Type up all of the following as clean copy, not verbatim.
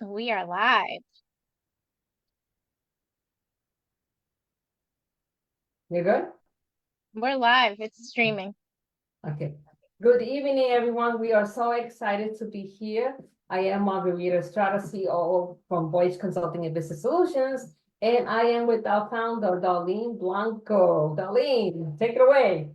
We are live. You good? We're live. It's streaming. Okay. Good evening, everyone. We are so excited to be here. I am Margarita Estrada, COO from Voice Consulting and Business Solutions, and I am with our founder, Darlene Blanco. Darlene, take it away.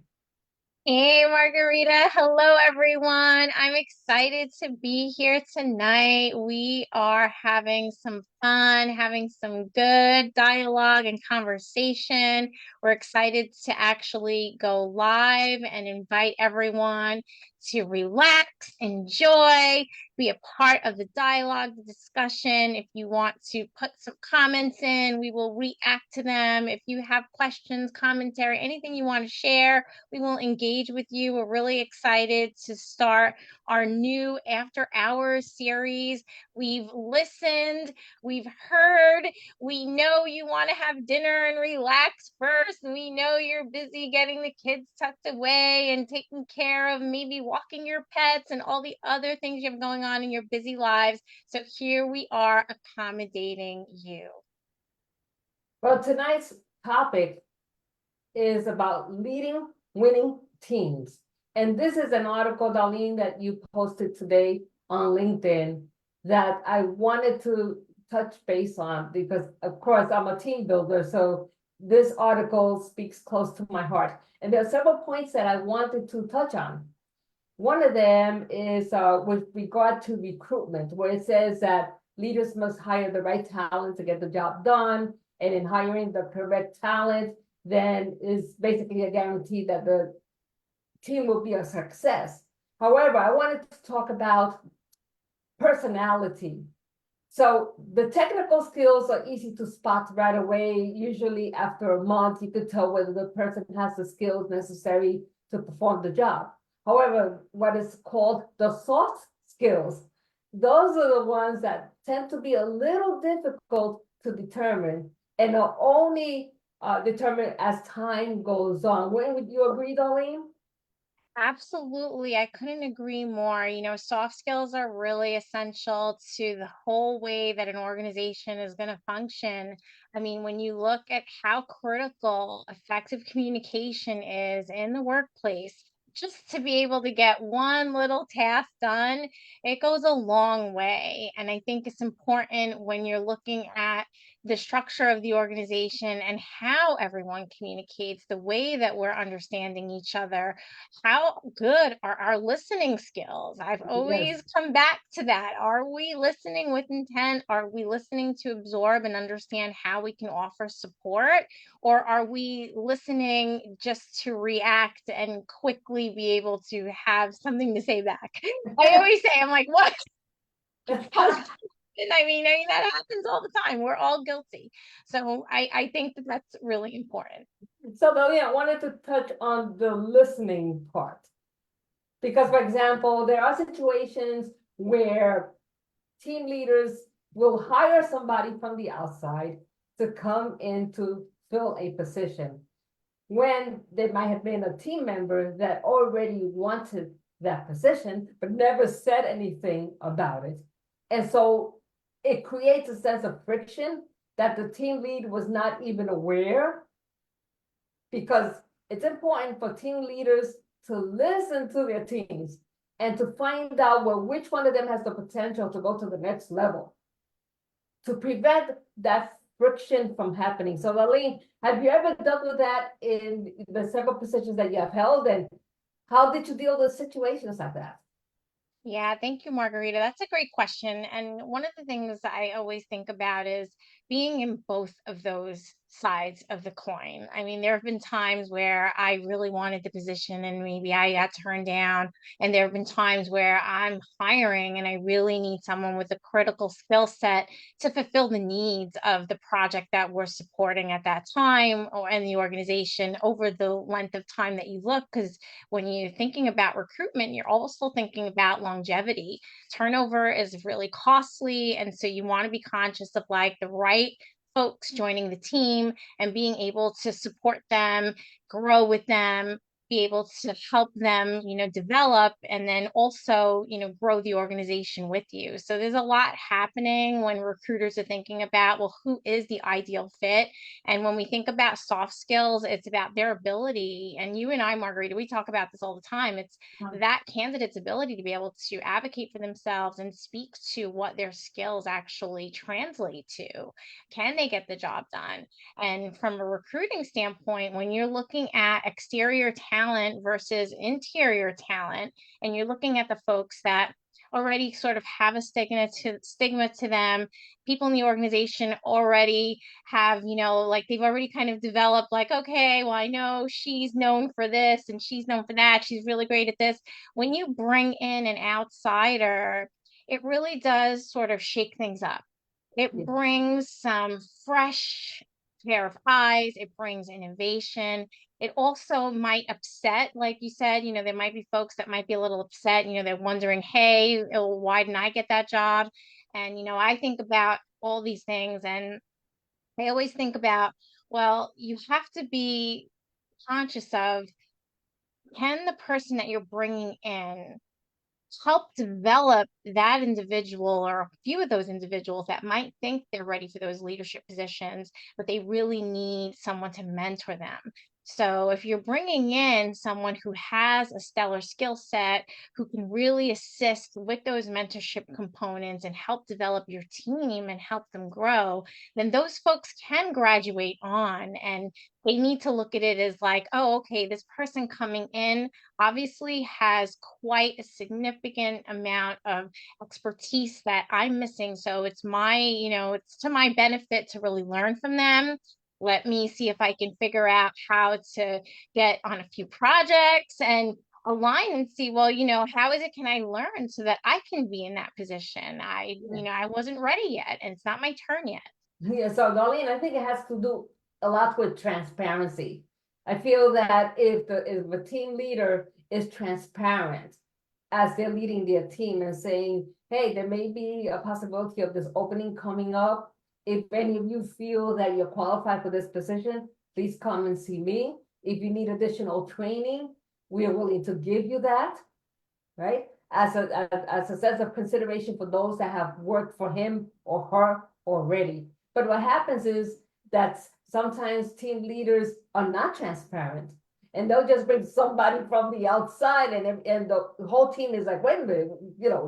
Hey, Margarita. Hello, everyone. I'm excited to be here tonight. We are having some fun, having some good dialogue and conversation. We're excited to actually go live and invite everyone to relax, enjoy, be a part of the dialogue, the discussion. If you want to put some comments in, we will react to them. If you have questions, commentary, anything you want to share, we will engage with you. We're really excited to start our new After Hours series. We've listened, we've heard, we know you want to have dinner and relax first. We know you're busy getting the kids tucked away and taking care of maybe walking your pets and all the other things you have going on in your busy lives. So here we are accommodating you. Well, tonight's topic is about leading winning teams. And this is an article, Darlene, that you posted today on LinkedIn that I wanted to touch base on because, of course, I'm a team builder. So this article speaks close to my heart. And there are several points that I wanted to touch on. One of them is with regard to recruitment, where it says that leaders must hire the right talent to get the job done. And in hiring the correct talent, then is basically a guarantee that the team will be a success. However, I wanted to talk about personality. So the technical skills are easy to spot right away. Usually after a month, you could tell whether the person has the skills necessary to perform the job. However, what is called the soft skills, those are the ones that tend to be a little difficult to determine and are only determined as time goes on. Would you agree, Darlene? Absolutely. I couldn't agree more. Soft skills are really essential to the whole way that an organization is going to function. I mean, when you look at how critical effective communication is in the workplace, just to be able to get one little task done, it goes a long way. And I think it's important when you're looking at the structure of the organization and how everyone communicates, the way that we're understanding each other. How good are our listening skills? I've Yes. always come back to that. Are we listening with intent? Are we listening to absorb and understand how we can offer support? Or are we listening just to react and quickly be able to have something to say back? I always say, I'm like, what? How's I mean, that happens all the time. We're all guilty. So I think that that's really important. So, Darlene, I wanted to touch on the listening part. Because, for example, there are situations where team leaders will hire somebody from the outside to come in to fill a position when they might have been a team member that already wanted that position, but never said anything about it. And so it creates a sense of friction that the team lead was not even aware, because it's important for team leaders to listen to their teams and to find out, well, which one of them has the potential to go to the next level to prevent that friction from happening. So, Laleen, have you ever dealt with that in the several positions that you have held? And how did you deal with situations like that? Yeah, thank you, Margarita. That's a great question. And one of the things I always think about is being in both of those sides of the coin. I mean, there have been times where I really wanted the position and maybe I got turned down. And there have been times where I'm hiring and I really need someone with a critical skill set to fulfill the needs of the project that we're supporting at that time or in the organization over the length of time that you look. Because when you're thinking about recruitment, you're also thinking about longevity. Turnover is really costly. And so you want to be conscious of like the right folks joining the team and being able to support them, grow with them, be able to help them, develop and then also, grow the organization with you. So there's a lot happening when recruiters are thinking about, well, who is the ideal fit? And when we think about soft skills, it's about their ability. And you and I, Margarita, we talk about this all the time. It's that candidate's ability to be able to advocate for themselves and speak to what their skills actually translate to. Can they get the job done? And from a recruiting standpoint, when you're looking at exterior talent versus interior talent, and you're looking at the folks that already sort of have a stigma to them, people in the organization already have, like they've already kind of developed like, okay, well, I know she's known for this and she's known for that. She's really great at this. When you bring in an outsider, it really does sort of shake things up. It Yeah. brings some fresh pair of eyes. It brings innovation. It also might upset, like you said, there might be folks that might be a little upset. They're wondering, hey, why didn't I get that job? And, I think about all these things and I always think about, well, you have to be conscious of, can the person that you're bringing in help develop that individual or a few of those individuals that might think they're ready for those leadership positions, but they really need someone to mentor them. So if you're bringing in someone who has a stellar skill set, who can really assist with those mentorship components and help develop your team and help them grow, then those folks can graduate on and they need to look at it as like, oh, okay, this person coming in obviously has quite a significant amount of expertise that I'm missing. So it's it's to my benefit to really learn from them. Let me see if I can figure out how to get on a few projects and align and see, well, how is it can I learn so that I can be in that position? I wasn't ready yet and it's not my turn yet. Yeah, so Darlene, I think it has to do a lot with transparency. I feel that if a team leader is transparent as they're leading their team and saying, hey, there may be a possibility of this opening coming up. If any of you feel that you're qualified for this position, please come and see me. If you need additional training, we are willing to give you that, right? As a sense of consideration for those that have worked for him or her already. But what happens is that sometimes team leaders are not transparent and they'll just bring somebody from the outside and the whole team is like, wait a minute,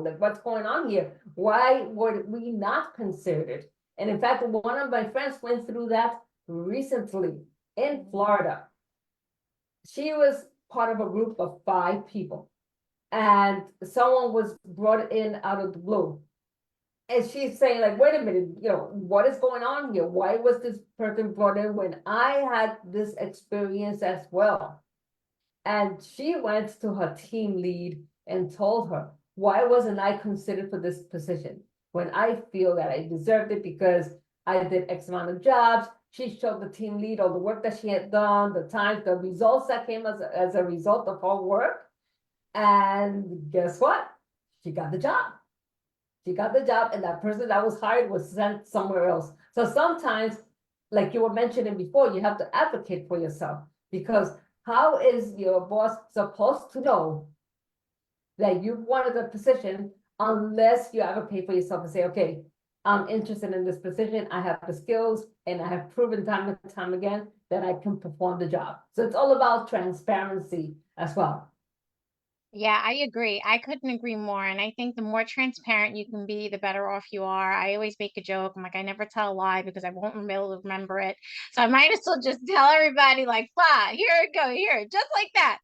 like what's going on here? Why were we not considered? And in fact, one of my friends went through that recently in Florida. She was part of a group of 5 people and someone was brought in out of the blue. And she's saying, like, wait a minute, what is going on here? Why was this person brought in when I had this experience as well? And she went to her team lead and told her, why wasn't I considered for this position when I feel that I deserved it because I did X amount of jobs? She showed the team lead all the work that she had done, the times, the results that came as a result of her work. And guess what? She got the job. She got the job, and that person that was hired was sent somewhere else. So sometimes, like you were mentioning before, you have to advocate for yourself because how is your boss supposed to know that you wanted a position unless you advocate for yourself and say, okay, I'm interested in this position, I have the skills, and I have proven time and time again that I can perform the job. So it's all about transparency as well. Yeah, I agree. I couldn't agree more. And I think the more transparent you can be, the better off you are. I always make a joke. I'm like, I never tell a lie because I won't be able to remember it. So I might as well just tell everybody, like, here it go, here, just like that.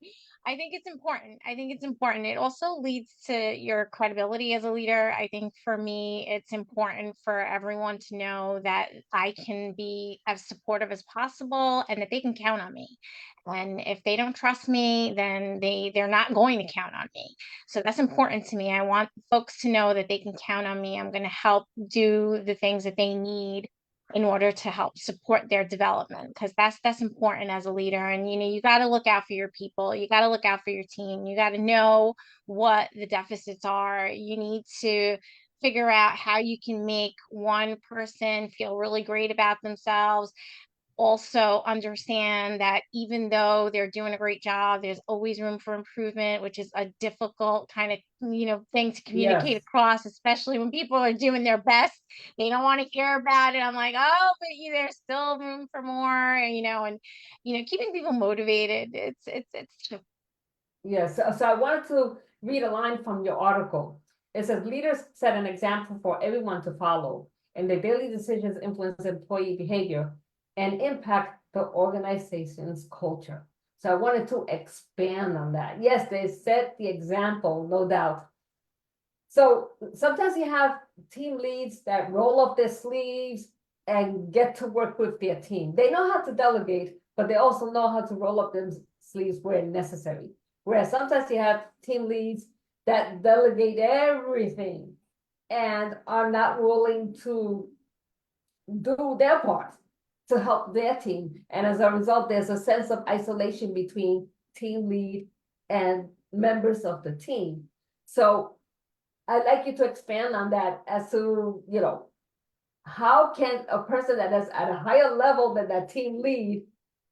I think it's important. I think it's important. It also leads to your credibility as a leader. I think for me, it's important for everyone to know that I can be as supportive as possible and that they can count on me. And if they don't trust me, then they're not going to count on me. So that's important to me. I want folks to know that they can count on me. I'm going to help do the things that they need in order to help support their development because that's important as a leader. And you got to look out for your people. You got to look out for your team. You got to know what the deficits are. You need to figure out how you can make one person feel really great about themselves also understand that even though they're doing a great job, there's always room for improvement, which is a difficult kind of, thing to communicate Yes. across, especially when people are doing their best. They don't want to hear about it. I'm like, oh, but there's still room for more, and keeping people motivated. It's Yes, so I wanted to read a line from your article. It says leaders set an example for everyone to follow, and their daily decisions influence employee behavior and impact the organization's culture. So I wanted to expand on that. Yes, they set the example, no doubt. So sometimes you have team leads that roll up their sleeves and get to work with their team. They know how to delegate, but they also know how to roll up their sleeves where necessary. Whereas sometimes you have team leads that delegate everything and are not willing to do their part to help their team. And as a result, there's a sense of isolation between team lead and members of the team. So I'd like you to expand on that as to, how can a person that is at a higher level than that team lead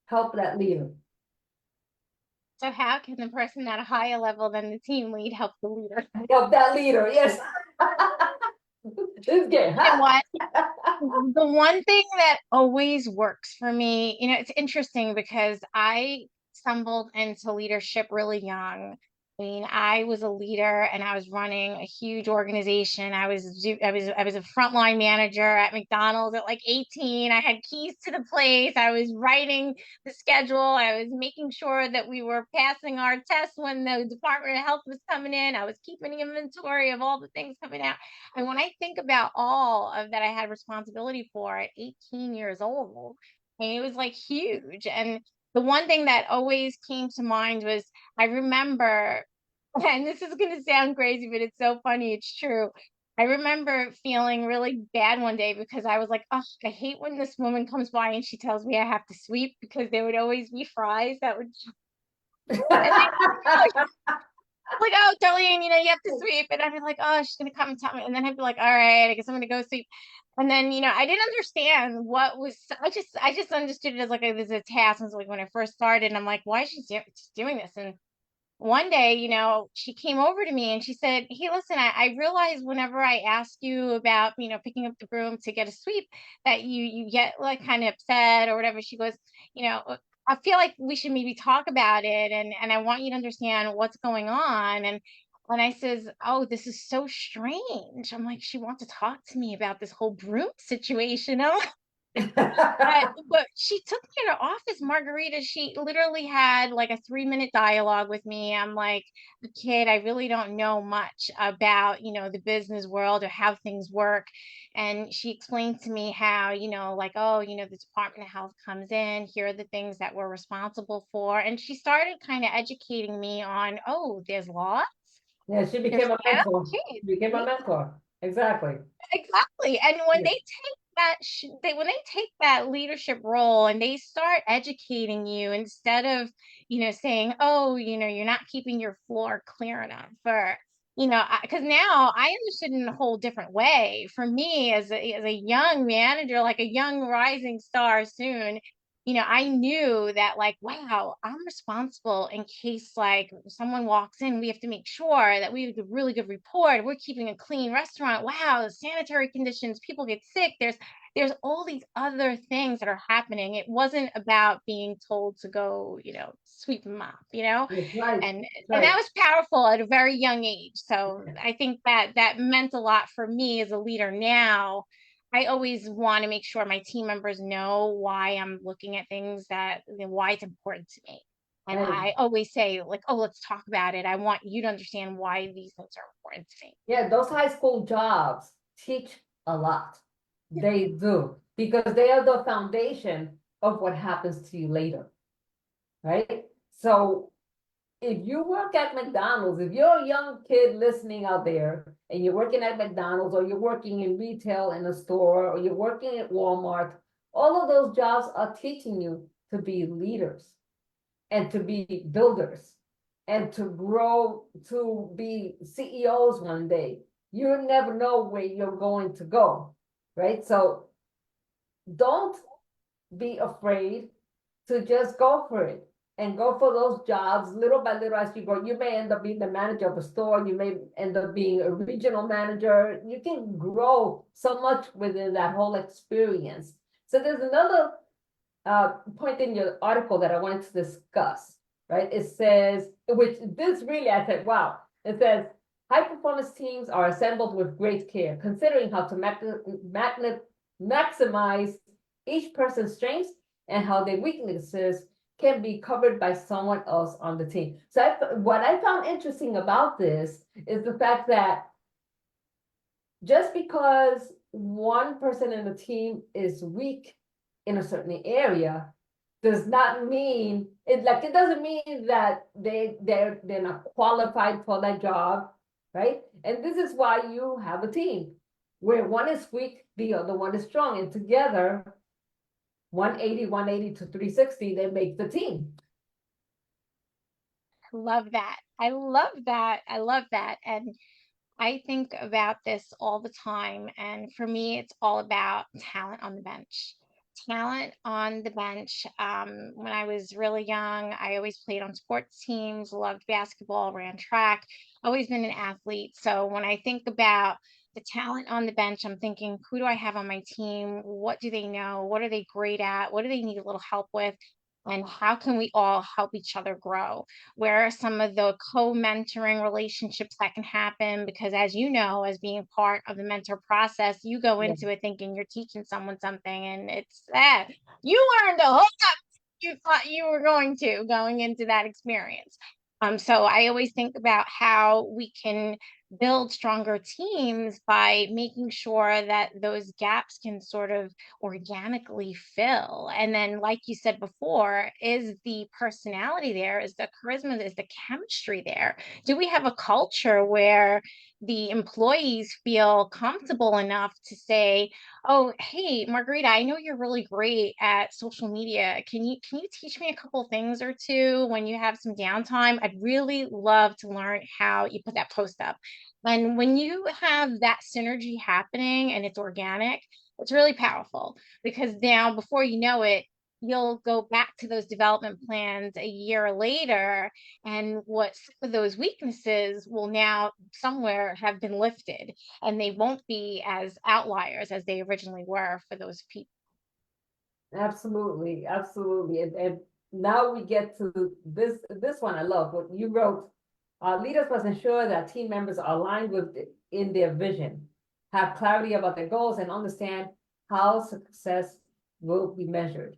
help that leader? So how can the person at a higher level than the team lead help the leader? Help that leader, yes. This is good, And huh? what the one thing that always works for me, it's interesting because I stumbled into leadership really young. I mean, I was a leader and I was running a huge organization. I was a frontline manager at McDonald's at like 18. I had keys to the place. I was writing the schedule. I was making sure that we were passing our tests when the Department of Health was coming in. I was keeping inventory of all the things coming out. And when I think about all of that I had responsibility for at 18 years old, and it was like huge. And the one thing that always came to mind was I remember, and this is going to sound crazy, but it's so funny, it's true. I remember feeling really bad one day because I was like, oh, I hate when this woman comes by and she tells me I have to sweep because there would always be fries that would, and like, oh, Darlene, you have to sweep. And I'd be like, oh, she's gonna come and tell me. And then I'd be like, all right, I guess I'm gonna go sweep. And then, I didn't understand what was, I just understood it as like this is a task. And so like when I first started, and I'm like, why is she doing this? And one day, she came over to me and she said, hey, listen, I realize whenever I ask you about, picking up the broom to get a sweep, that you get like kind of upset or whatever. She goes, I feel like we should maybe talk about it, and I want you to understand what's going on. And I says, oh, this is so strange. I'm like, she wants to talk to me about this whole broom situation. But she took me in her office, Margarita. She literally had like a 3-minute dialogue with me. I'm like, kid, I really don't know much about, the business world or how things work. And she explained to me how, like, oh, the Department of Health comes in, here are the things that we're responsible for. And she started kind of educating me on, oh, there's laws. Yeah, she There's, became a mentor. okay, She became a mentor. Exactly. exactly. And when Yeah. they take when they take that leadership role and they start educating you instead of, saying, oh, you're not keeping your floor clear enough, or, because now I understood in a whole different way. For me as a young manager, like a young rising star soon, I knew that, like, wow, I'm responsible in case like someone walks in, we have to make sure that we have a really good report. We're keeping a clean restaurant. Wow, the sanitary conditions, people get sick. There's all these other things that are happening. It wasn't about being told to go, sweep them up, That's right. and That's that was powerful at a very young age. So I think that meant a lot for me as a leader now. I always want to make sure my team members know why I'm looking at things, why it's important to me. And right. I always say, like, oh, let's talk about it. I want you to understand why these things are important to me. Yeah, those high school jobs teach a lot. They do, because they are the foundation of what happens to you later, right? So if you work at McDonald's, if you're a young kid listening out there and you're working at McDonald's, or you're working in retail in a store, or you're working at Walmart, all of those jobs are teaching you to be leaders and to be builders and to grow to be CEOs one day. You never know where you're going to go, right? So don't be afraid to just go for it and go for those jobs little by little as you go. You may end up being the manager of a store. You may end up being a regional manager. You can grow so much within that whole experience. So there's another point in your article that I wanted to discuss, right? It says, which this really, I said, wow. It says, high performance teams are assembled with great care, considering how to maximize each person's strengths and how their weaknesses can be covered by someone else on the team. So what I found interesting about this is the fact that just because one person in the team is weak in a certain area does not mean it doesn't mean that they're not qualified for that job, right? And this is why you have a team where one is weak, the other one is strong, and together 180 to 360, they make the team. Love that. I love that. I love that. And I think about this all the time. And for me, it's all about talent on the bench. Talent on the bench. When I was really young, I always played on sports teams, loved basketball, ran track, always been an athlete. So when I think about the talent on the bench, I'm thinking, who do I have on my team? What do they know? What are they great at? What do they need a little help with? And how can we all help each other grow? Where are some of the co-mentoring relationships that can happen? Because as you know, as being part of the mentor process, you go Yeah. into it thinking you're teaching someone something, and it's that you learned a whole lot you thought you were going into that experience. So I always think about how we can build stronger teams by making sure that those gaps can sort of organically fill. And then, like you said before, is the personality there? Is the charisma? Is the chemistry there? Do we have a culture where the employees feel comfortable enough to say, "Oh, hey, Margarita, I know you're really great at social media. Can you teach me a couple things or two when you have some downtime? I'd really love to learn how you put that post up." And when you have that synergy happening and it's organic, it's really powerful because now before you know it, you'll go back to those development plans a year later, and what some of those weaknesses will now somewhere have been lifted, and they won't be as outliers as they originally were for those people. Absolutely, absolutely. And now we get to this one I love what you wrote. Leaders must ensure that team members are aligned in their vision, have clarity about their goals, and understand how success will be measured.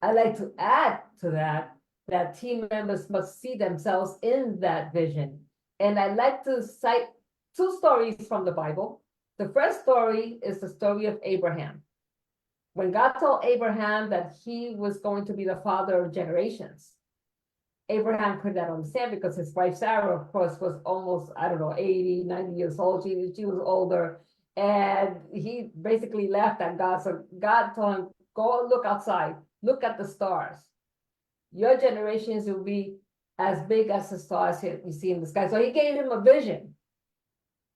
I like to add to that that team members must see themselves in that vision. And I like to cite two stories from the Bible. The first story is the story of Abraham. When God told Abraham that he was going to be the father of generations, Abraham could not understand because his wife Sarah, of course, was almost, I don't know, 80, 90 years old. She was older. And he basically laughed at God. So God told him, go look outside, look at the stars. Your generations will be as big as the stars you see in the sky. So he gave him a vision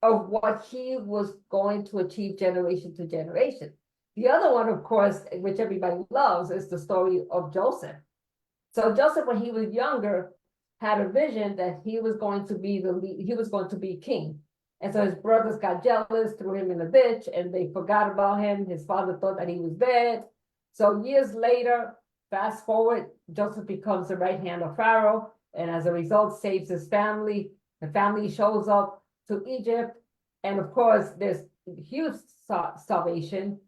of what he was going to achieve generation to generation. The other one, of course, which everybody loves, is the story of Joseph. So Joseph, when he was younger, had a vision that he was going to be king. And so his brothers got jealous, threw him in a ditch, and they forgot about him. His father thought that he was dead. So years later, fast forward, Joseph becomes the right hand of Pharaoh, and as a result, saves his family. The family shows up to Egypt, and of course, there's huge starvation,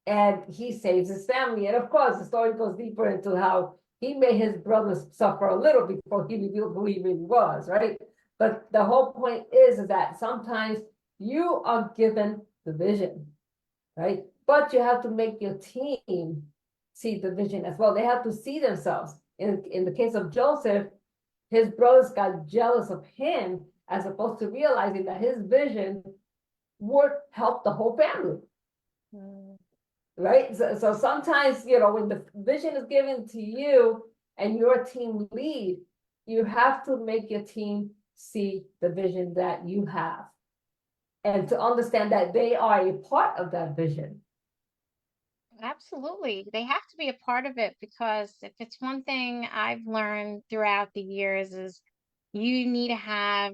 and he saves his family. And of course, the story goes deeper into how he made his brothers suffer a little before he revealed who he really was, right? But the whole point is that sometimes you are given the vision, right? But you have to make your team see the vision as well. They have to see themselves. In the case of Joseph, his brothers got jealous of him as opposed to realizing that his vision would help the whole family. Mm. Right? So sometimes, when the vision is given to you and your team lead, you have to make your team see the vision that you have and to understand that they are a part of that vision. Absolutely. They have to be a part of it because if it's one thing I've learned throughout the years is you need to have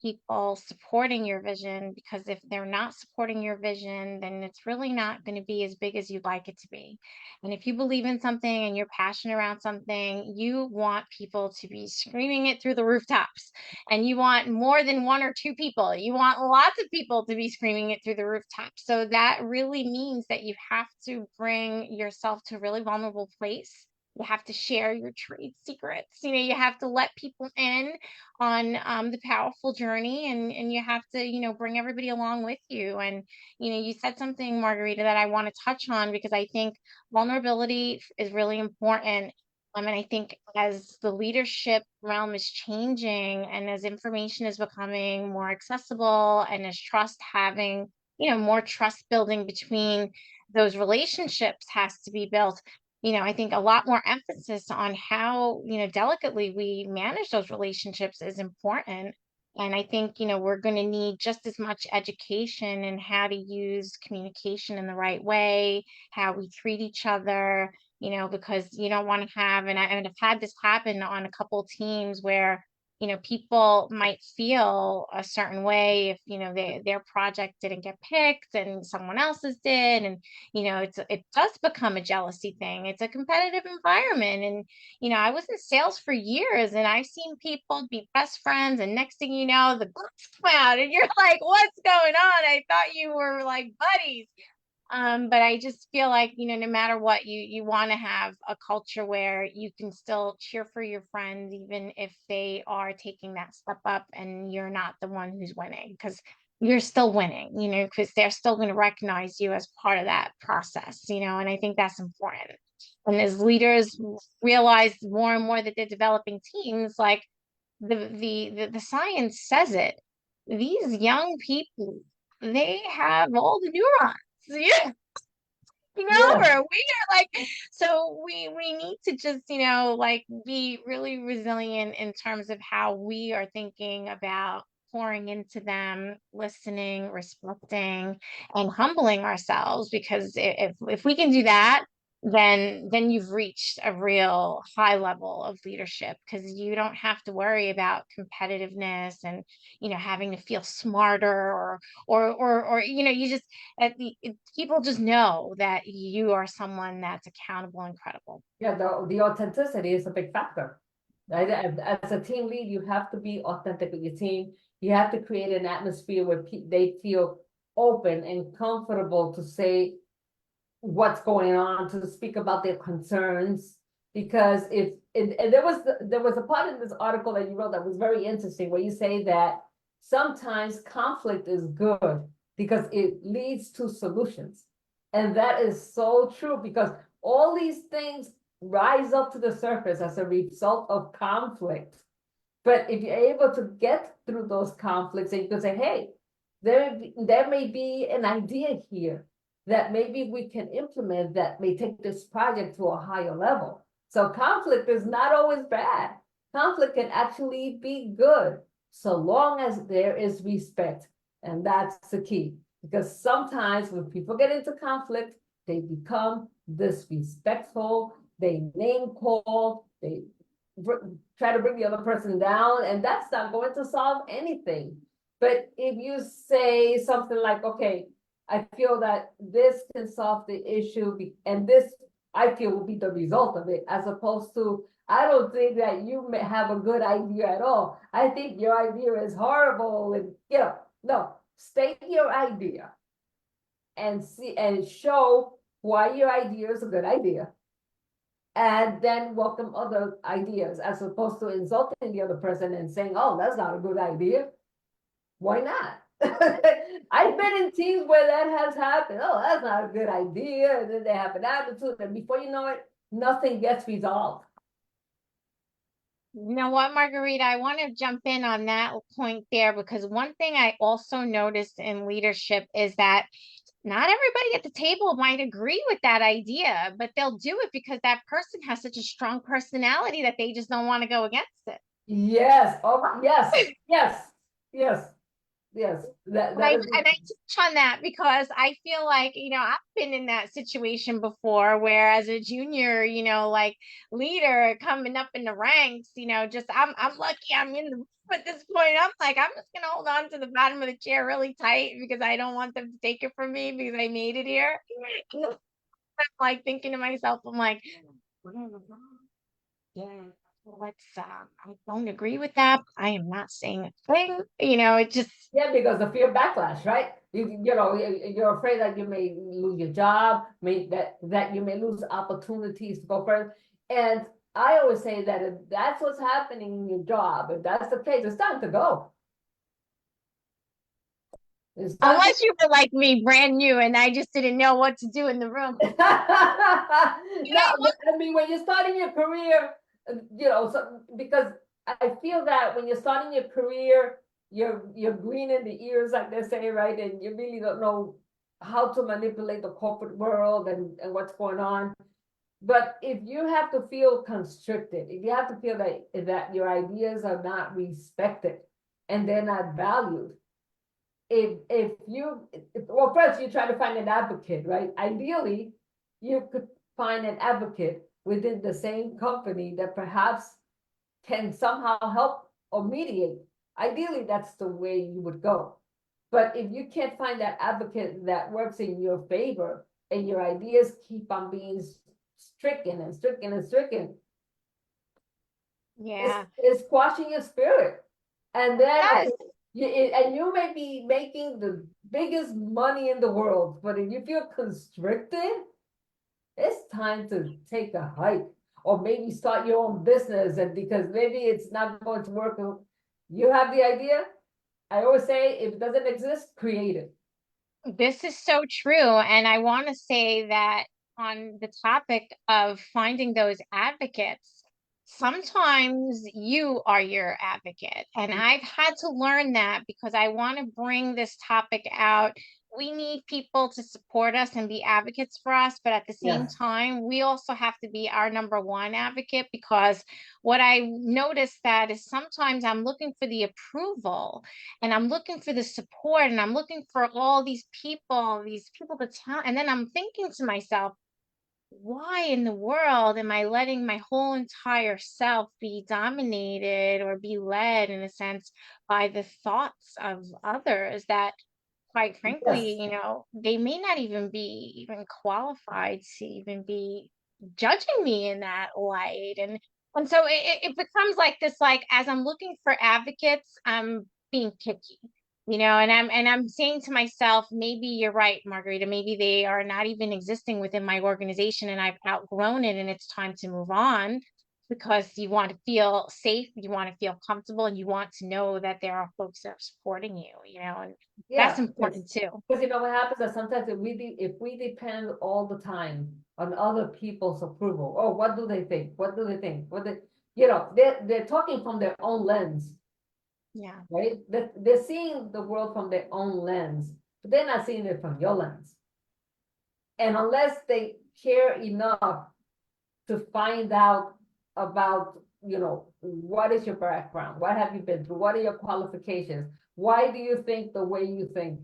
people supporting your vision because if they're not supporting your vision, then it's really not going to be as big as you'd like it to be. And if you believe in something and you're passionate around something, you want people to be screaming it through the rooftops. And you want more than one or two people. You want lots of people to be screaming it through the rooftops. So that really means that you have to bring yourself to a really vulnerable place. You have to share your trade secrets. You have to let people in on the powerful journey, and you have to, bring everybody along with you. And, you said something, Margarita, that I want to touch on because I think vulnerability is really important. And I think as the leadership realm is changing and as information is becoming more accessible and as trust having, more trust building between those relationships has to be built, I think a lot more emphasis on how, delicately we manage those relationships is important. And I think, we're going to need just as much education in how to use communication in the right way, how we treat each other, because you don't want to have, and I've had this happen on a couple teams where, people might feel a certain way if, their project didn't get picked and someone else's did. And, it does become a jealousy thing. It's a competitive environment. And, I was in sales for years and I've seen people be best friends. And next thing you know, the books come out and you're like, what's going on? I thought you were like buddies. But I just feel like, no matter what, you want to have a culture where you can still cheer for your friends, even if they are taking that step up and you're not the one who's winning, because you're still winning, because they're still going to recognize you as part of that process, and I think that's important. And as leaders realize more and more that they're developing teams, like the science says it, these young people, they have all the neurons. Yeah, Yeah. over. We are like, so we need to just, like be really resilient in terms of how we are thinking about pouring into them, listening, respecting, and humbling ourselves. Because if we can do that, then you've reached a real high level of leadership because you don't have to worry about competitiveness and having to feel smarter or you just people just know that you are someone that's accountable and credible. Yeah, the authenticity is a big factor. Right? As a team lead, you have to be authentic with your team. You have to create an atmosphere where they feel open and comfortable to say what's going on, to speak about their concerns. Because if and there was a part in this article that you wrote that was very interesting, where you say that sometimes conflict is good because it leads to solutions. And that is so true because all these things rise up to the surface as a result of conflict. But if you're able to get through those conflicts and you can say, hey, there may be an idea here that maybe we can implement that may take this project to a higher level. So conflict is not always bad. Conflict can actually be good so long as there is respect. And that's the key. Because sometimes when people get into conflict, they become disrespectful, they name call, they try to bring the other person down, and that's not going to solve anything. But if you say something like, okay, I feel that this can solve the issue, and this I feel will be the result of it, as opposed to, I don't think that you may have a good idea at all. I think your idea is horrible, and no, state your idea and see and show why your idea is a good idea, and then welcome other ideas, as opposed to insulting the other person and saying, oh, that's not a good idea. Why not? I've been in teams where that has happened. Oh, that's not a good idea. And then they have an attitude, and before you know it, nothing gets resolved. You know what, Margarita? I want to jump in on that point there because one thing I also noticed in leadership is that not everybody at the table might agree with that idea, but they'll do it because that person has such a strong personality that they just don't want to go against it. Yes. Oh, yes. Yes. Yes. yes, And I that is, and I touch on that because I feel like, I've been in that situation before where as a junior, like leader coming up in the ranks, just I'm lucky I'm in the room at this point. I'm like, I'm just gonna hold on to the bottom of the chair really tight because I don't want them to take it from me because I made it here. I'm like thinking to myself, I'm like, yeah, I don't agree with that. I am not saying a thing. It just, yeah, because the fear backlash, right? You're afraid that you may lose your job, that you may lose opportunities to go further. And I always say that if that's what's happening in your job, if that's the case, it's time to go. It's time to unless you were like me, brand new, and I just didn't know what to do in the room. no, but I mean, when you're starting your career, because I feel that when you're starting your career, you're green in the ears, like they say, right? And you really don't know how to manipulate the corporate world and what's going on. But if you have to feel constricted, if you have to feel that your ideas are not respected and they're not valued, well, first you try to find an advocate, right? Ideally, you could find an advocate within the same company that perhaps can somehow help or mediate. Ideally, that's the way you would go. But if you can't find that advocate that works in your favor and your ideas keep on being stricken and stricken and stricken, Yeah, it's squashing your spirit. And it then, does. okay, and you may be making the biggest money in the world, but if you feel constricted, it's time to take a hike or maybe start your own business. And because maybe it's not going to work, you have the idea. I always say, if it doesn't exist, create it. This is so true. And I want to say that on the topic of finding those advocates, sometimes you are your advocate. And I've had to learn that because I want to bring this topic out. We need people to support us and be advocates for us, but at the same Yes. time, we also have to be our number one advocate because what I noticed that is sometimes I'm looking for the approval and I'm looking for the support and I'm looking for all these people to tell. And then I'm thinking to myself, why in the world am I letting my whole entire self be dominated or be led in a sense by the thoughts of others that quite frankly, Yes. they may not even be even qualified to even be judging me in that light. And so it becomes like this, like as I'm looking for advocates, I'm being picky, and I'm saying to myself, maybe you're right, Margarita, maybe they are not even existing within my organization and I've outgrown it and it's time to move on because you want to feel safe, you want to feel comfortable, and you want to know that there are folks that are supporting you, and that's Yeah, important too. because you know what happens is sometimes if we depend all the time on other people's approval, oh, what do they think? What do they think? They're talking from their own lens, Yeah. right? They're seeing the world from their own lens, but they're not seeing it from your lens. And unless they care enough to find out about, what is your background? What have you been through? What are your qualifications? Why do you think the way you think?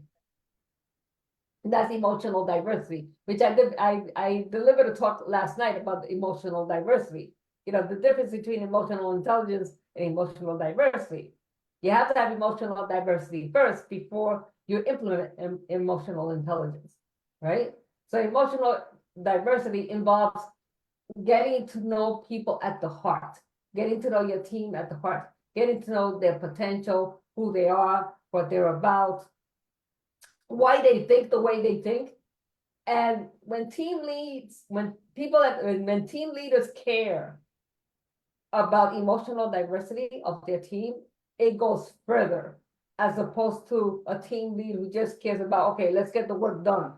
That's emotional diversity, which I delivered a talk last night about emotional diversity. The difference between emotional intelligence and emotional diversity. You have to have emotional diversity first before you implement emotional intelligence, right? So emotional diversity involves getting to know people at the heart, getting to know your team at the heart, getting to know their potential, who they are, what they're about, why they think the way they think. And when team leaders care about emotional diversity of their team, it goes further as opposed to a team lead who just cares about, okay, let's get the work done.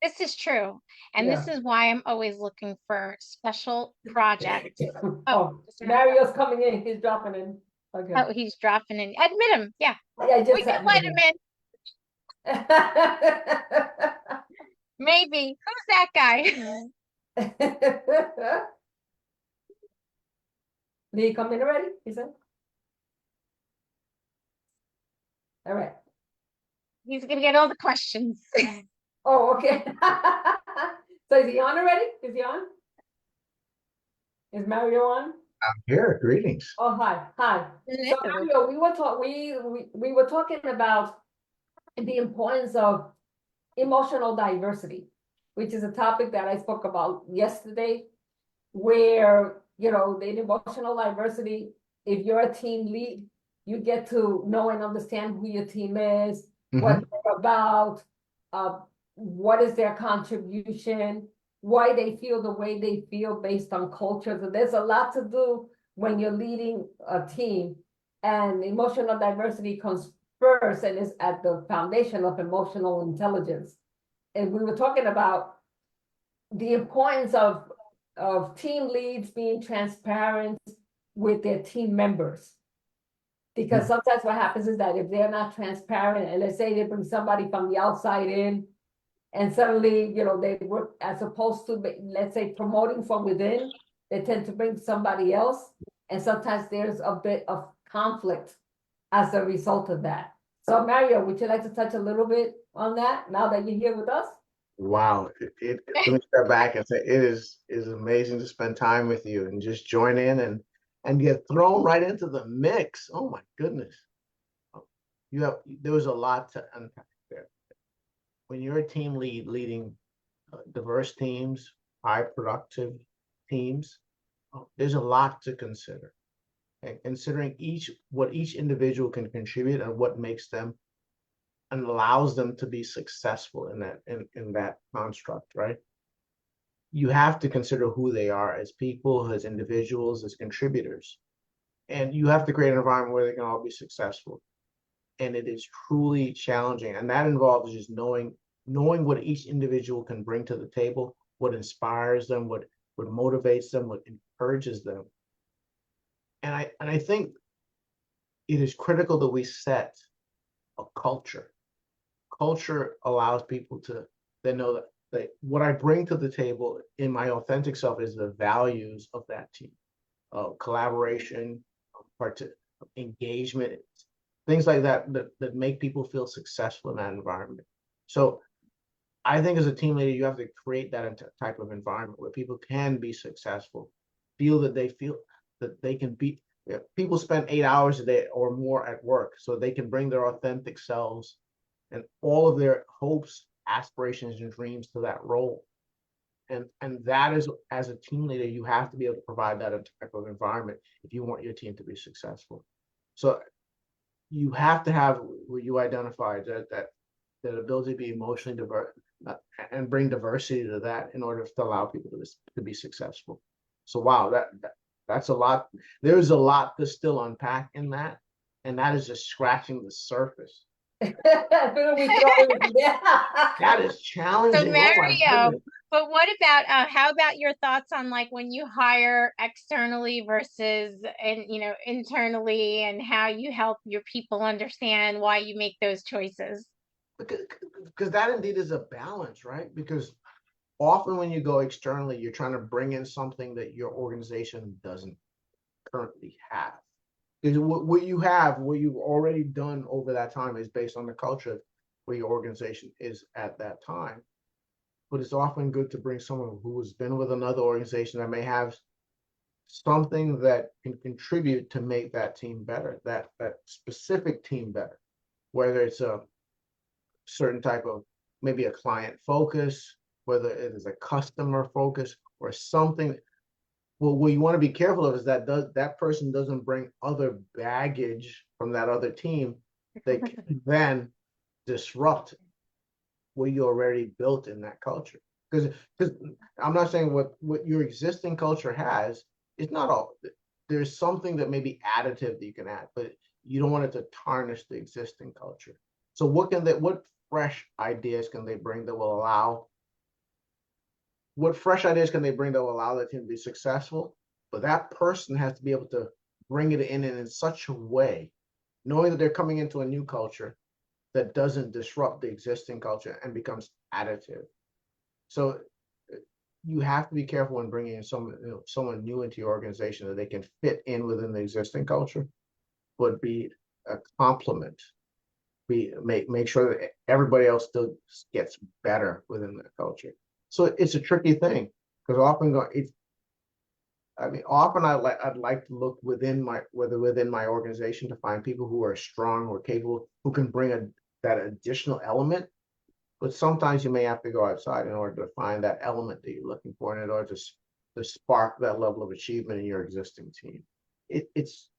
This is true. And Yeah. this is why I'm always looking for special projects. Oh, Oh, Mario's coming in. He's dropping in. Okay. he's dropping in. Admit him. Yeah. I We just can had let him in. Maybe. Who's that guy? Did he come in already? He said. All right. He's gonna get all the questions. Oh, okay. So is he on already? Is he on? Is Mario on? I'm here. Greetings. Oh, hi, hi. So Mario, we were talking about the importance of emotional diversity, which is a topic that I spoke about yesterday, where, you know, the emotional diversity, if you're a team lead, you get to know and understand who your team is, what Mhm. they're about, uh, what is their contribution, why they feel the way they feel based on culture. So there's a lot to do when you're leading a team, and emotional diversity comes first and is at the foundation of emotional intelligence. And we were talking about the importance of team leads being transparent with their team members. Because sometimes what happens is that if they're not transparent, and let's say they bring somebody from the outside in, and suddenly, you know, they work as opposed to, let's say, promoting from within, they tend to bring somebody else. And sometimes there's a bit of conflict as a result of that. So Mario, would you like to touch a little bit on that now that you're here with us? Wow. Let me step back and say it is amazing to spend time with you and just join in and get thrown right into the mix. Oh my goodness. There was a lot to unpack there. When you're a team lead leading diverse teams, high productive teams, there's a lot to consider. And considering what each individual can contribute and what makes them and allows them to be successful in that construct, right? You have to consider who they are as people, as individuals, as contributors. And you have to create an environment where they can all be successful. And it is truly challenging. And that involves just knowing what each individual can bring to the table, what inspires them, what motivates them, what encourages them. And I think it is critical that we set a culture. Culture allows people to then know that what I bring to the table in my authentic self is the values of that team, collaboration, part engagement, things like that make people feel successful in that environment. So I think as a team leader, you have to create that type of environment where people can be successful, feel that they can be. Yeah, people spend 8 hours a day or more at work, so they can bring their authentic selves and all of their hopes, aspirations, and dreams to that role. And that is, as a team leader, you have to be able to provide that type of environment if you want your team to be successful. So you have to have what you identified, that ability to be emotionally diverse, and bring diversity to that in order to allow people to be successful. So wow, that's a lot. There's a lot to still unpack in that, and that is just scratching the surface. That is So challenging. Oh my Mario, goodness. but what about how about your thoughts on like when you hire externally versus and internally, and how you help your people understand why you make those choices? Because that indeed is a balance, right? Because often when you go externally, you're trying to bring in something that your organization doesn't currently have. Because what you've already done over that time is based on the culture where your organization is at that time. But it's often good to bring someone who has been with another organization that may have something that can contribute to make that team better, that specific team better, whether it's a certain type of, maybe a client focus, whether it is a customer focus or something. Well, what you want to be careful of is that person doesn't bring other baggage from that other team that can then disrupt what you already built in that culture. Because I'm not saying what your existing culture has is not all. There's something that may be additive that you can add, but you don't want it to tarnish the existing culture. So what fresh ideas can they bring that will allow what fresh ideas can they bring that will allow that team to be successful? But that person has to be able to bring it in such a way, knowing that they're coming into a new culture that doesn't disrupt the existing culture and becomes additive. So you have to be careful when bringing in someone new into your organization that they can fit in within the existing culture, but be a complement make sure that everybody else still gets better within the culture. So it's a tricky thing because often I'd like to look within my organization to find people who are strong, who are capable, who can bring that additional element. But sometimes you may have to go outside in order to find that element that you're looking for, and in order to spark that level of achievement in your existing team. It's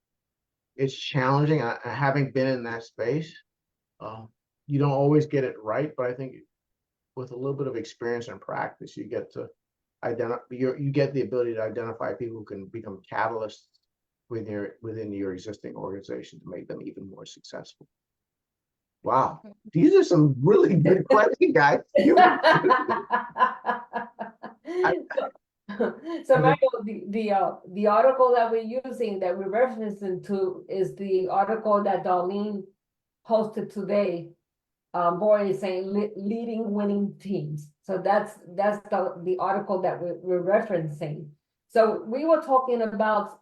challenging. Having been in that space, you don't always get it right, but I think with a little bit of experience and practice, you get to you get the ability to identify people who can become catalysts within your existing organization to make them even more successful. Wow, these are some really good questions, guys. So Michael, the article that we're using, that we're referencing to, is the article that Darlene posted today. Boy is saying leading winning teams. So that's the article that we're referencing. So we were talking about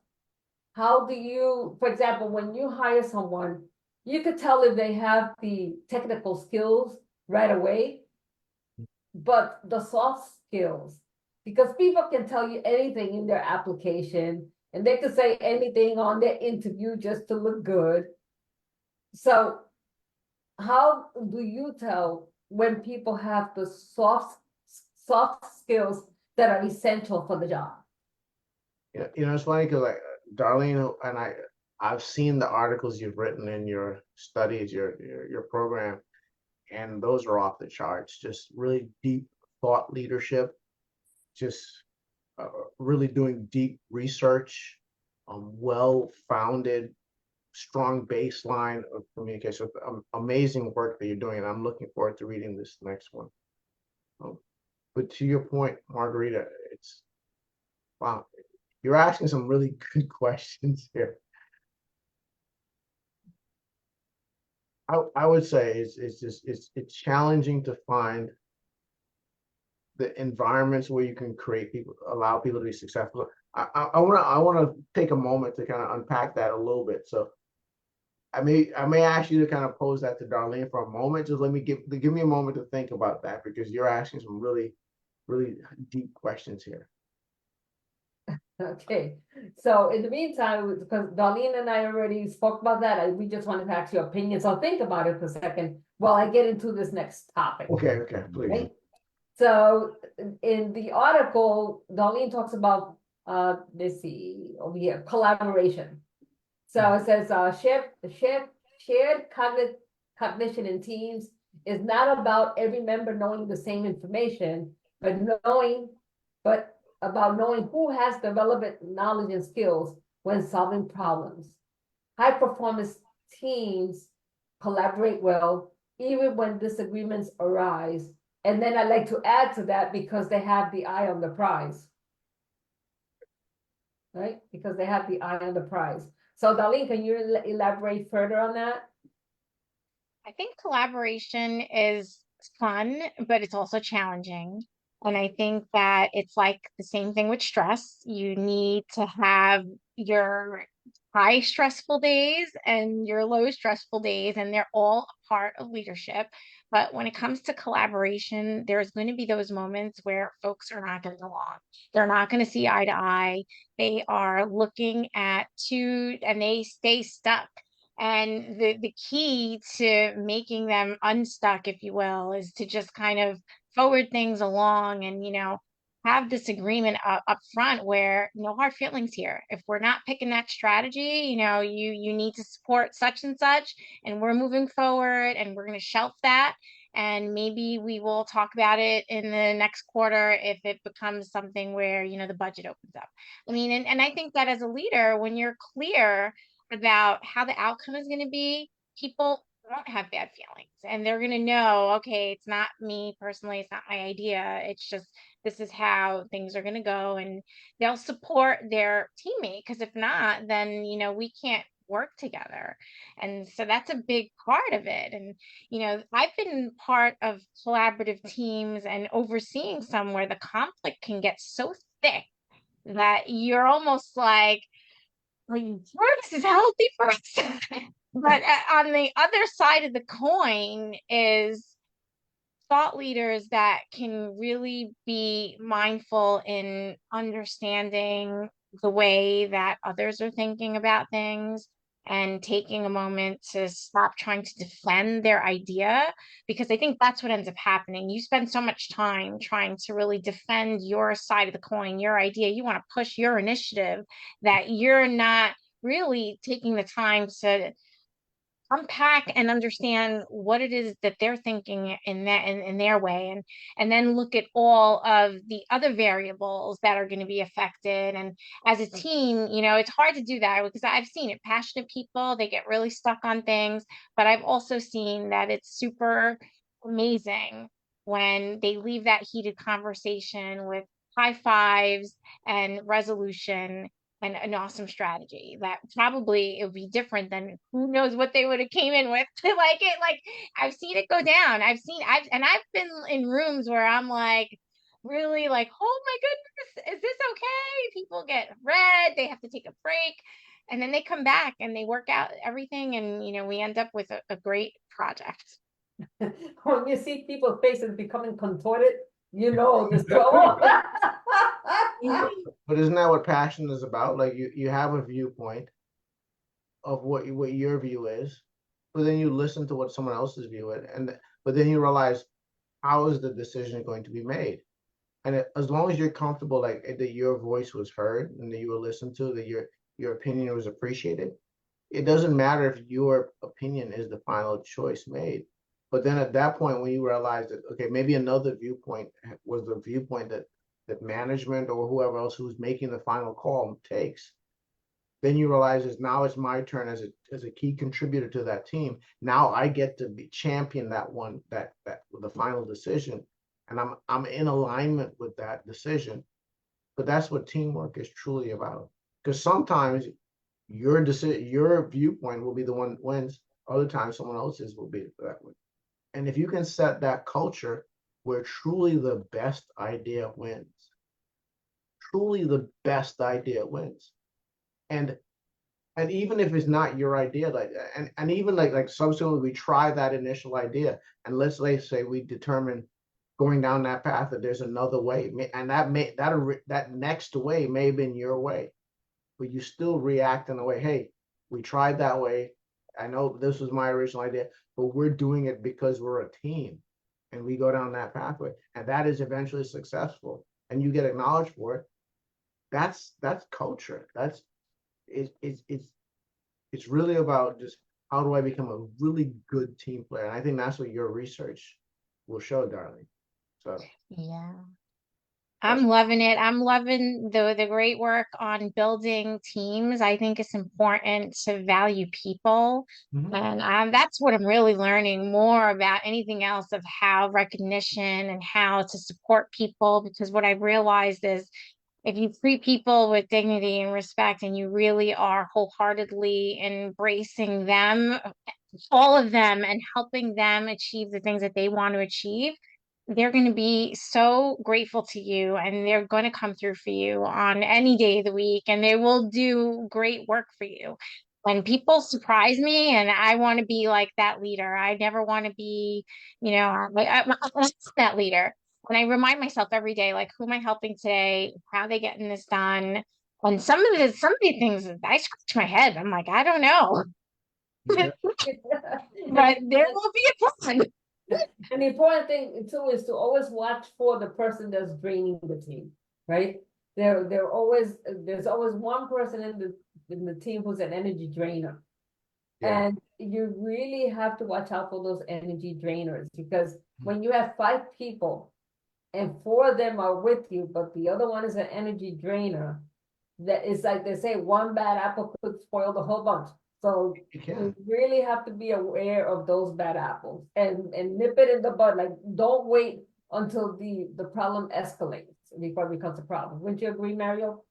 how do you, for example, when you hire someone, you could tell if they have the technical skills right away, but the soft skills, because people can tell you anything in their application and they could say anything on their interview just to look good. So how do you tell when people have the soft skills that are essential for the job? It's funny because Darlene and I've seen the articles you've written in your studies, your program, and those are off the charts. Just really deep thought leadership, just really doing deep research, well-founded, strong baseline of communication. Amazing work that you're doing, and I'm looking forward to reading this next one. But to your point, Margarita, it's wow, you're asking some really good questions here. I would say it's challenging to find the environments where you can allow people to be successful. I want to take a moment to kind of unpack that a little bit. So I may ask you to kind of pose that to Darlene for a moment. Just give me a moment to think about that, because you're asking some really, really deep questions here. Okay, so in the meantime, because Darlene and I already spoke about that, we just wanted to ask your opinion. So think about it for a second while I get into this next topic. Okay, please. Right? So in the article, Darlene talks about let's see over here, collaboration. So it says shared cognition in teams is not about every member knowing the same information, but about knowing who has the relevant knowledge and skills when solving problems. High performance teams collaborate well, even when disagreements arise. And then I like to add to that, because they have the eye on the prize. Right? Because they have the eye on the prize. So Darlene, can you elaborate further on that? I think collaboration is fun, but it's also challenging. And I think that it's like the same thing with stress. You need to have your high stressful days and your low stressful days, and they're all a part of leadership. But when it comes to collaboration, there's going to be those moments where folks are not getting along. They're not going to see eye to eye. They are looking at two and they stay stuck. And the key to making them unstuck, if you will, is to just kind of forward things along and, have this agreement up front where no hard feelings here. If we're not picking that strategy, you need to support such and such, and we're moving forward and we're going to shelf that. And maybe we will talk about it in the next quarter if it becomes something where, the budget opens up. I mean, and I think that as a leader, when you're clear about how the outcome is going to be, people won't have bad feelings, and they're going to know, okay, it's not me personally, it's not my idea, it's just this is how things are going to go, and they'll support their teammate, because if not, then we can't work together. And so that's a big part of it. And I've been part of collaborative teams and overseeing some where the conflict can get so thick that you're almost like, are you sure this is healthy for us? But on the other side of the coin is thought leaders that can really be mindful in understanding the way that others are thinking about things and taking a moment to stop trying to defend their idea, because I think that's what ends up happening. You spend so much time trying to really defend your side of the coin, your idea. You want to push your initiative, that you're not really taking the time to unpack and understand what it is that they're thinking in that in their way, and then look at all of the other variables that are going to be affected. And as a team, it's hard to do that because I've seen it. Passionate people, they get really stuck on things, but I've also seen that it's super amazing when they leave that heated conversation with high fives and resolution and an awesome strategy that probably it would be different than who knows what they would have came in with to like it. Like, I've seen it go down. I've been in rooms where I'm like really like, oh my goodness, is this okay? People get red, they have to take a break, and then they come back and they work out everything, and we end up with a great project. When you see people's faces becoming contorted, you know there's trouble. But isn't that what passion is about? Like you have a viewpoint of what your view is, but then you listen to what someone else's view is, but then you realize how is the decision going to be made? And as long as you're comfortable, like that your voice was heard and that you were listened to, that your opinion was appreciated, it doesn't matter if your opinion is the final choice made. But then at that point, when you realize that, okay, maybe another viewpoint was the viewpoint that management or whoever else who's making the final call takes, then you realize is now it's my turn as a key contributor to that team. Now I get to be champion that the final decision, and I'm in alignment with that decision. But that's what teamwork is truly about. Because sometimes your viewpoint will be the one that wins. Other times someone else's will be that one. And if you can set that culture where truly the best idea wins, truly the best idea wins. And even if it's not your idea, like and even like subsequently we try that initial idea, and let's say we determine going down that path that there's another way, and that next way may have been your way, but you still react in a way, hey, we tried that way. I know this was my original idea, but we're doing it because we're a team, and we go down that pathway, and that is eventually successful, and you get acknowledged for it. That's culture. It's really about just how do I become a really good team player, and I think that's what your research will show, darling. So Yeah. I'm loving it. I'm loving the great work on building teams. I think it's important to value people. mhm. And that's what I'm really learning more about anything else, of how recognition and how to support people. Because what I've realized is if you treat people with dignity and respect, and you really are wholeheartedly embracing them, all of them, and helping them achieve the things that they want to achieve, they're going to be so grateful to you, and they're going to come through for you on any day of the week, and they will do great work for you. When people surprise me, and I want to be like that leader, I never want to be, I'm that leader. And I remind myself every day, like, who am I helping today? How are they getting this done? And some of the things, I scratch my head. I'm like, I don't know, Yeah. but there will be a plan. And the important thing too is to always watch for the person that's draining the team, right? There's always one person in the team who's an energy drainer. Yeah. And you really have to watch out for those energy drainers, because when you have 5 people and 4 of them are with you, but the other one is an energy drainer, that is like they say, one bad apple could spoil the whole bunch. So You can. you really have to be aware of those bad apples and nip it in the bud. Like, don't wait until the problem escalates before it becomes a problem. Wouldn't you agree, Mario?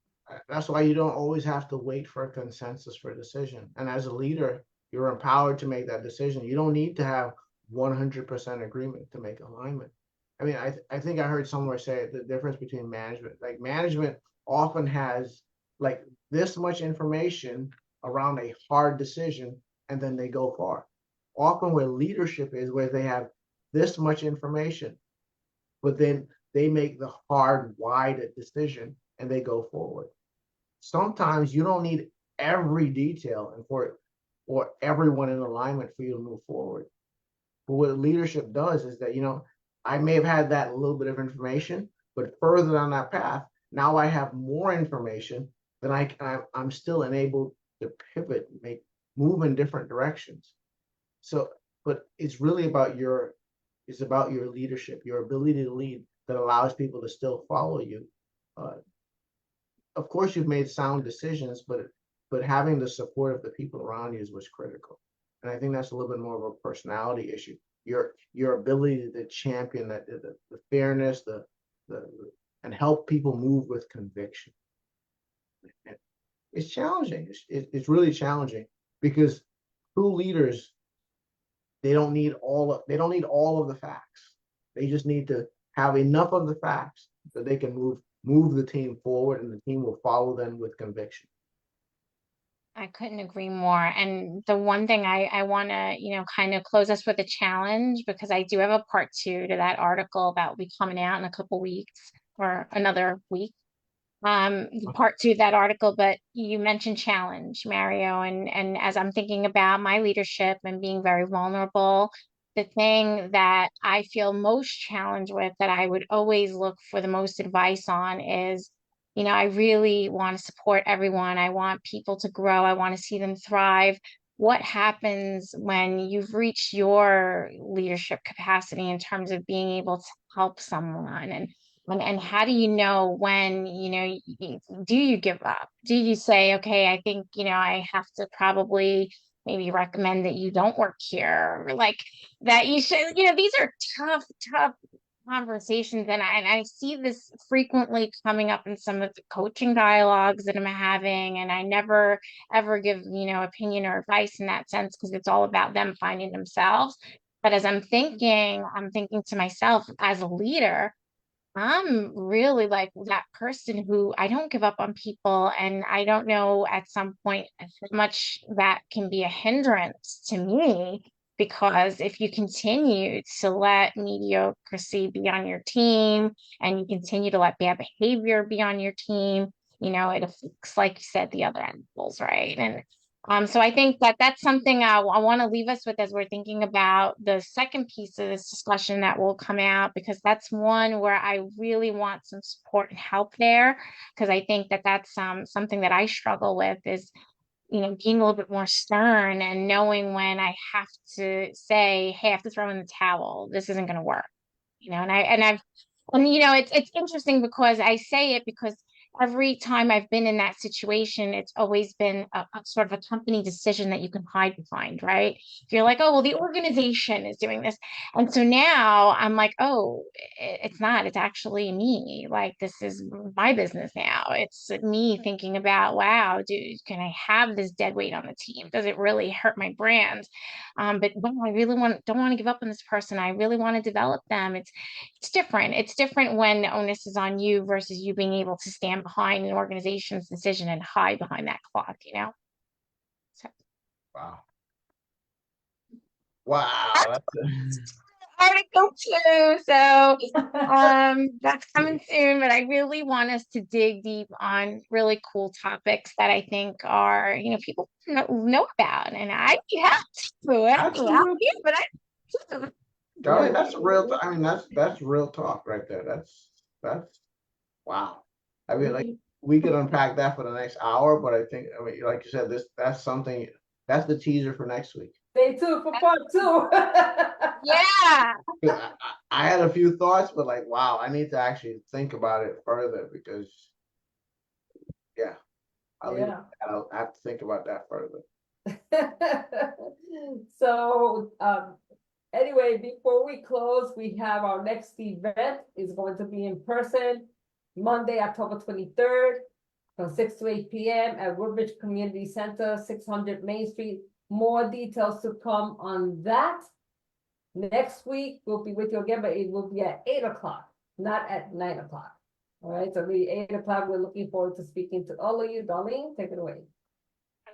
That's why you don't always have to wait for a consensus for a decision. And as a leader, you're empowered to make that decision. You don't need to have 100% agreement to make alignment. I mean, I think I heard somewhere say the difference between management, like management often has like this much information around a hard decision, and then they go far. Often where leadership is where they have this much information, but then they make the hard, wide decision and they go forward. Sometimes you don't need every detail and for everyone in alignment for you to move forward. But what leadership does is that, I may have had that little bit of information, but further down that path, now I have more information than I'm still enabled to pivot, move in different directions. So, but it's really about your leadership, your ability to lead that allows people to still follow you. Of course, you've made sound decisions, but having the support of the people around you is what's critical. And I think that's a little bit more of a personality issue. Your ability to champion that the fairness, the and help people move with conviction. It's challenging. It's really challenging because true leaders, they don't need all of the facts. They just need to have enough of the facts that they can move the team forward, and the team will follow them with conviction. I couldn't agree more. And the one thing I want to, kind of close us with a challenge, because I do have a part 2 to that article that will be coming out in a couple weeks or another week. The part 2 of that article, but you mentioned challenge, Mario, and as I'm thinking about my leadership and being very vulnerable, the thing that I feel most challenged with, that I would always look for the most advice on, is I really want to support everyone. I want people to grow. I want to see them thrive. What happens when you've reached your leadership capacity in terms of being able to help someone? And how do you know when, do you give up? Do you say, okay, I think, I have to probably maybe recommend that you don't work here, or like that you should, these are tough conversations. And I see this frequently coming up in some of the coaching dialogues that I'm having. And I never ever give, opinion or advice in that sense, because it's all about them finding themselves. But as I'm thinking to myself, as a leader, I'm really like that person who I don't give up on people. And I don't know at some point how much that can be a hindrance to me, because if you continue to let mediocrity be on your team and you continue to let bad behavior be on your team, it affects, like you said, the other animals, right? And so I think that that's something I want to leave us with as we're thinking about the second piece of this discussion that will come out, because that's one where I really want some support and help there, because I think that that's something that I struggle with, is being a little bit more stern and knowing when I have to say, hey, I have to throw in the towel. This isn't going to work. It's interesting because I say it because every time I've been in that situation, it's always been a sort of a company decision that you can hide behind, right? You're like, oh, well, the organization is doing this. And so now I'm like, oh, it's not, it's actually me. Like, this is my business now. It's me thinking about, wow, dude, can I have this dead weight on the team? Does it really hurt my brand? But when I really don't want to give up on this person, I really want to develop them. It's different. It's different when the onus is on you versus you being able to stand behind an organization's decision and hide behind that clock. So. Wow. Article 2. So that's coming soon, but I really want us to dig deep on really cool topics that I think are, people know about. And I have to, but Darling, that's real. I mean, that's real talk right there. That's wow. I mean, like, we could unpack that for the next hour, but I think, like you said, that's the teaser for next week. Stay tuned for part 2. Yeah. I had a few thoughts, but like, wow, I need to actually think about it further because, yeah, I'll have to think about that further. So, anyway, before we close, we have our next event is going to be in person Monday, October 23rd, from 6 to 8 p.m. at Woodbridge Community Center, 600 Main Street. More details to come on that. Next week, we'll be with you again, but it will be at 8 o'clock, not at 9 o'clock. All right, so it'll be 8 o'clock. We're looking forward to speaking to all of you. Darlene, take it away.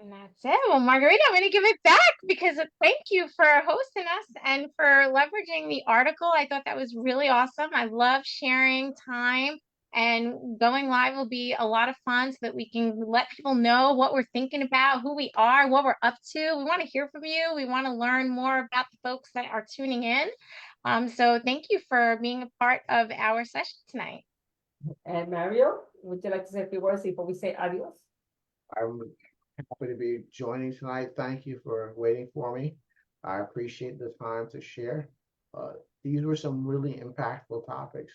And that's it. Well, Margarita, I'm going to give it back because thank you for hosting us and for leveraging the article. I thought that was really awesome. I love sharing time, and going live will be a lot of fun so that we can let people know what we're thinking about, who we are, what we're up to. We want to hear from you. We want to learn more about the folks that are tuning in. So thank you for being a part of our session tonight. And Mario, would you like to say a few words before we say adios? I'm happy to be joining tonight. Thank you for waiting for me. I appreciate the time to share. These were some really impactful topics.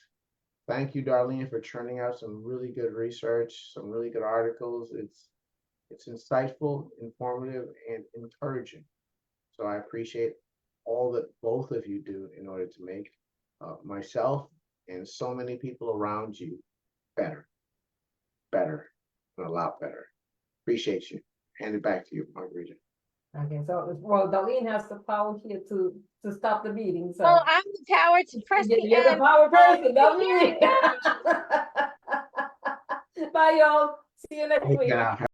Thank you, Darlene, for churning out some really good research, some really good articles. It's insightful, informative, and encouraging. So I appreciate all that both of you do in order to make myself and so many people around you better, and a lot better. Appreciate you. Hand it back to you, Margarita. Okay, so, well, Darlene has the power here to stop the meeting, so. Well, I'm the power to press the You're the end. power person, not Here me. Bye, y'all. See you next week. Yeah.